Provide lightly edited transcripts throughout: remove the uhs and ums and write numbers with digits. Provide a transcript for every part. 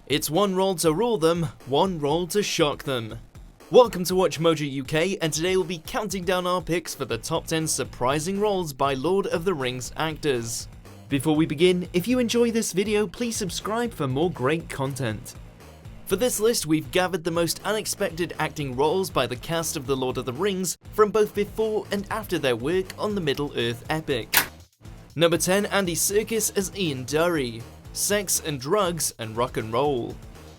It's one roll to rule them, one roll to shock them. Welcome to Watch Mojo UK, and today we'll be counting down our picks for the top 10 surprising roles by Lord of the Rings actors. Before we begin, if you enjoy this video, please subscribe for more great content. For this list, we've gathered the most unexpected acting roles by the cast of The Lord of the Rings from both before and after their work on the Middle-earth epic. Number 10, Andy Serkis as Ian Dury. Sex and drugs and rock and roll.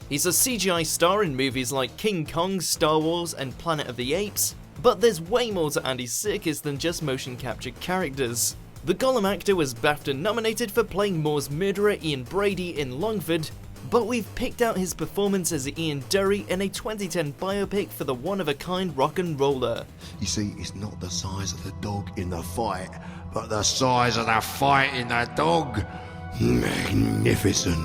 He's a CGI star in movies like King Kong, Star Wars and Planet of the Apes, but there's way more to Andy Serkis than just motion capture characters. The Gollum actor was BAFTA nominated for playing Moore's murderer Ian Brady in Longford, but we've picked out his performance as Ian Dury in a 2010 biopic for the one-of-a-kind rock and roller. You see, it's not the size of the dog in the fight, but the size of the fight in the dog. Magnificent.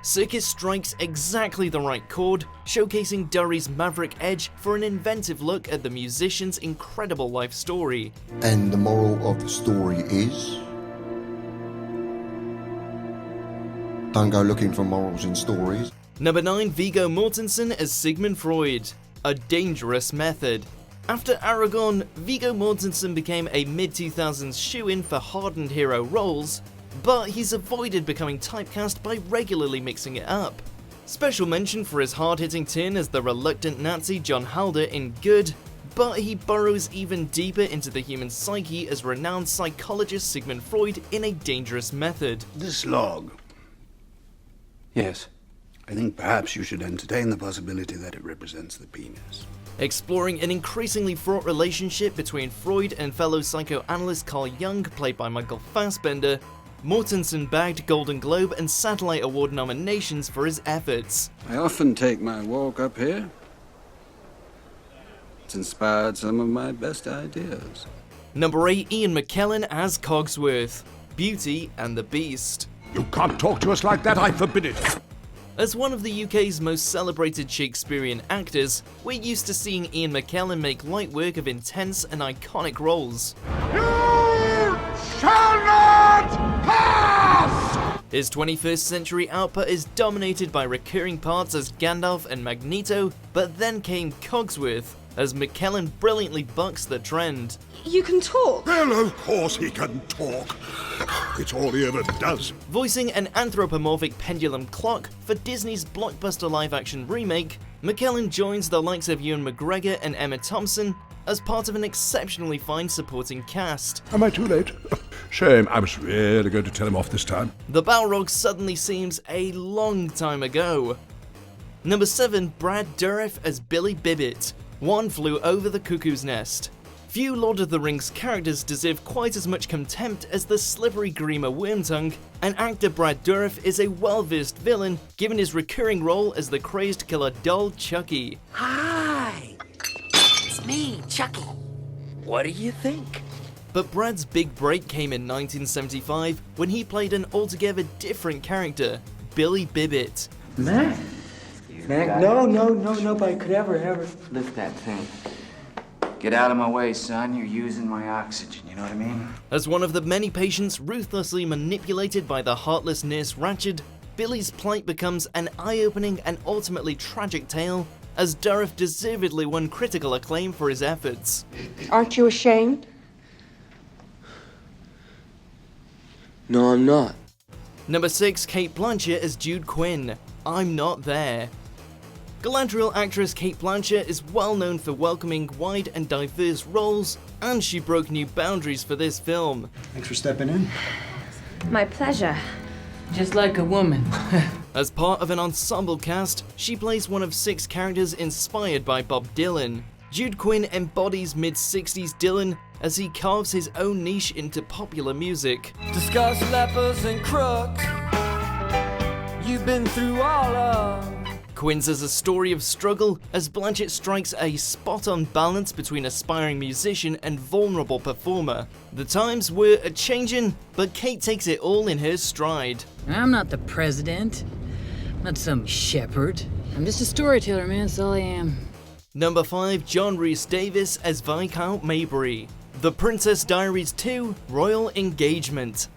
Serkis strikes exactly the right chord, showcasing Dury's maverick edge for an inventive look at the musician's incredible life story. And the moral of the story is... don't go looking for morals in stories. Number 9, Viggo Mortensen as Sigmund Freud. A dangerous method. After Aragorn, Viggo Mortensen became a mid-2000s shoo-in for hardened hero roles, but he's avoided becoming typecast by regularly mixing it up. Special mention for his hard-hitting turn as the reluctant Nazi John Halder in Good, but he burrows even deeper into the human psyche as renowned psychologist Sigmund Freud in A Dangerous Method. This log. Yes. I think perhaps you should entertain the possibility that it represents the penis. Exploring an increasingly fraught relationship between Freud and fellow psychoanalyst Carl Jung, played by Michael Fassbender, Mortensen bagged Golden Globe and Satellite Award nominations for his efforts. I often take my walk up here. It's inspired some of my best ideas. Number 8, Ian McKellen as Cogsworth. Beauty and the Beast. You can't talk to us like that, I forbid it! As one of the UK's most celebrated Shakespearean actors, we're used to seeing Ian McKellen make light work of intense and iconic roles. You shall not pass! His 21st century output is dominated by recurring parts as Gandalf and Magneto, but then came Cogsworth, as McKellen brilliantly bucks the trend. You can talk? Well, of course he can talk. It's all he ever does. Voicing an anthropomorphic pendulum clock for Disney's blockbuster live-action remake, McKellen joins the likes of Ewan McGregor and Emma Thompson as part of an exceptionally fine supporting cast. Am I too late? Shame, I was really going to tell him off this time. The Balrog suddenly seems a long time ago. Number 7, Brad Dourif as Billy Bibbit. One Flew Over the Cuckoo's Nest. Few Lord of the Rings characters deserve quite as much contempt as the slippery Grima Wormtongue, and actor Brad Dourif is a well-versed villain, given his recurring role as the crazed killer doll Chucky. Hi, it's me, Chucky. What do you think? But Brad's big break came in 1975 when he played an altogether different character, Billy Bibbit. Mac, no, nobody could ever. Lift that thing. Get out of my way, son. You're using my oxygen, you know what I mean? As one of the many patients ruthlessly manipulated by the heartless nurse Ratched, Billy's plight becomes an eye-opening and ultimately tragic tale, as Dourif deservedly won critical acclaim for his efforts. Aren't you ashamed? No, I'm not. Number 6, Cate Blanchett as Jude Quinn. I'm Not There. Galadriel actress Cate Blanchett is well known for welcoming wide and diverse roles, and she broke new boundaries for this film. Thanks for stepping in. My pleasure. Just like a woman. As part of an ensemble cast, she plays one of 6 characters inspired by Bob Dylan. Jude Quinn embodies mid-60s Dylan as he carves his own niche into popular music. Discuss lepers and crooks. You've been through all of. Quinn's is a story of struggle as Blanchett strikes a spot-on balance between aspiring musician and vulnerable performer. The times were a-changin', but Cate takes it all in her stride. I'm not the president. I'm not some shepherd. I'm just a storyteller, man, that's all I am. Number 5, John Rhys-Davies as Viscount Mabrey. The Princess Diaries 2 Royal Engagement.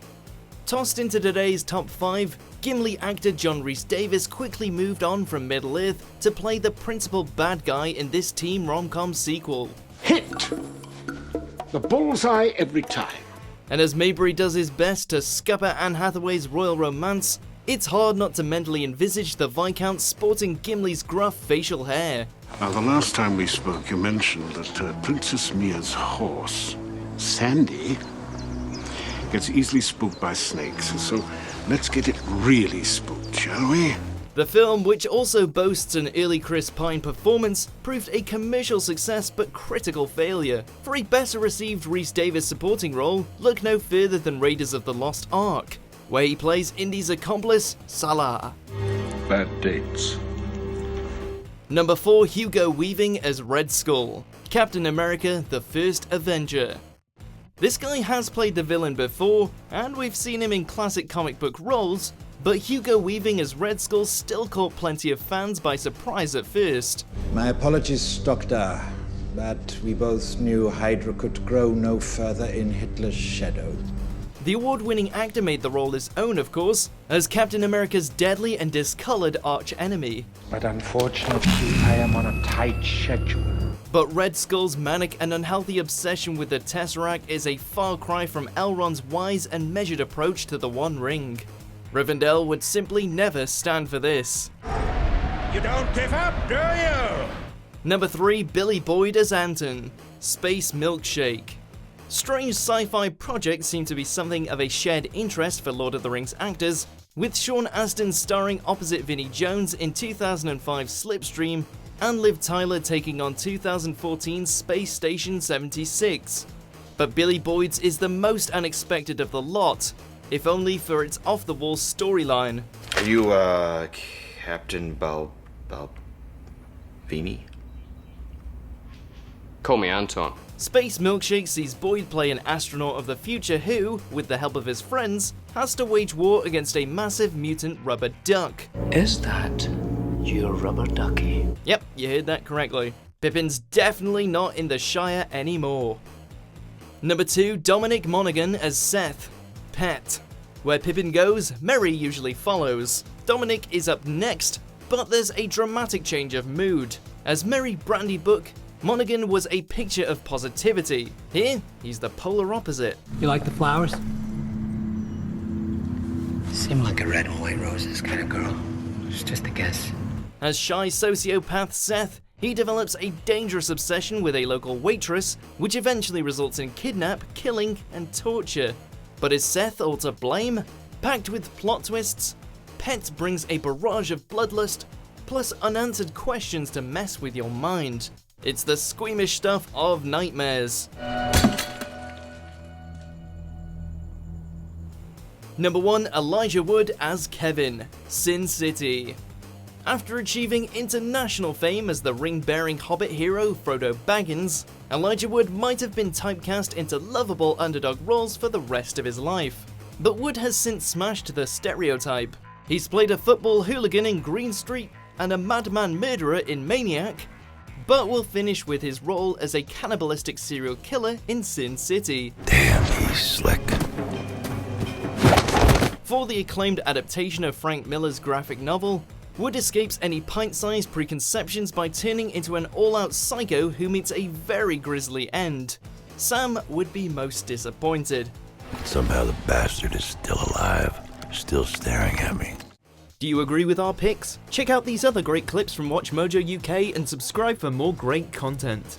Tossed into today's top 5, Gimli actor John Rhys-Davies quickly moved on from Middle-earth to play the principal bad guy in this teen rom-com sequel. Hit the bullseye every time. And as Mabrey does his best to scupper Anne Hathaway's royal romance, it's hard not to mentally envisage the Viscount sporting Gimli's gruff facial hair. Now, the last time we spoke, you mentioned that Princess Mia's horse, Sandy, gets easily spooked by snakes. So let's get it really spooked, shall we? The film, which also boasts an early Chris Pine performance, proved a commercial success but critical failure. For a better received Rhys-Davies supporting role, look no further than Raiders of the Lost Ark, where he plays Indy's accomplice, Salah. Bad dates. Number 4, Hugo Weaving as Red Skull, Captain America: The First Avenger. This guy has played the villain before, and we've seen him in classic comic book roles, but Hugo Weaving as Red Skull still caught plenty of fans by surprise at first. My apologies, Doctor, but we both knew Hydra could grow no further in Hitler's shadow. The award-winning actor made the role his own, of course, as Captain America's deadly and discolored arch-enemy. But unfortunately, I am on a tight schedule. But Red Skull's manic and unhealthy obsession with the Tesseract is a far cry from Elrond's wise and measured approach to the One Ring. Rivendell would simply never stand for this. You don't give up, do you? Number 3, Billy Boyd as Anton, Space Milkshake. Strange sci-fi projects seem to be something of a shared interest for Lord of the Rings actors, with Sean Astin starring opposite Vinnie Jones in 2005's Slipstream, and Liv Tyler taking on 2014's Space Station 76. But Billy Boyd's is the most unexpected of the lot, if only for its off-the-wall storyline. Are you, Captain Balvini? Call me Anton. Space Milkshake sees Boyd play an astronaut of the future who, with the help of his friends, has to wage war against a massive mutant rubber duck. Is that your rubber ducky? Yep, you heard that correctly. Pippin's definitely not in the Shire anymore. Number 2, Dominic Monaghan as Seth, Pet. Where Pippin goes, Merry usually follows. Dominic is up next, but there's a dramatic change of mood. As Merry Brandy Book, Monaghan was a picture of positivity. Here, he's the polar opposite. You like the flowers? Seem like a red and white roses kind of girl. It's just a guess. As shy sociopath Seth, he develops a dangerous obsession with a local waitress, which eventually results in kidnap, killing, and torture. But is Seth all to blame? Packed with plot twists, Pet brings a barrage of bloodlust, plus unanswered questions to mess with your mind. It's the squeamish stuff of nightmares. Number 1, Elijah Wood as Kevin, Sin City. After achieving international fame as the ring-bearing hobbit hero Frodo Baggins, Elijah Wood might have been typecast into lovable underdog roles for the rest of his life. But Wood has since smashed the stereotype. He's played a football hooligan in Green Street and a madman murderer in Maniac, but will finish with his role as a cannibalistic serial killer in Sin City. Damn, he's slick. For the acclaimed adaptation of Frank Miller's graphic novel, Wood escapes any pint-sized preconceptions by turning into an all-out psycho who meets a very grisly end. Sam would be most disappointed. Somehow the bastard is still alive, still staring at me. Do you agree with our picks? Check out these other great clips from WatchMojo UK and subscribe for more great content.